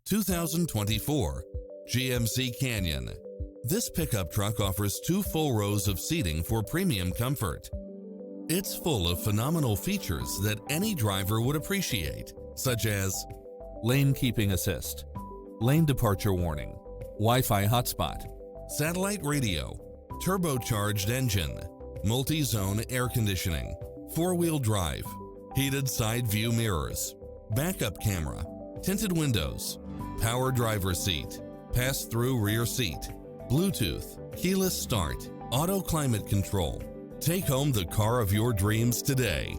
2024 GMC Canyon. This pickup truck offers 2 full rows of seating for premium comfort. It's full of phenomenal features that any driver would appreciate, such as lane keeping assist, lane departure warning, Wi-Fi hotspot, satellite radio, turbocharged engine, multi-zone air conditioning, 4-wheel drive, heated side view mirrors, backup camera, tinted windows, power driver seat, pass-through rear seat, Bluetooth, keyless start, auto climate control. Take home the car of your dreams today.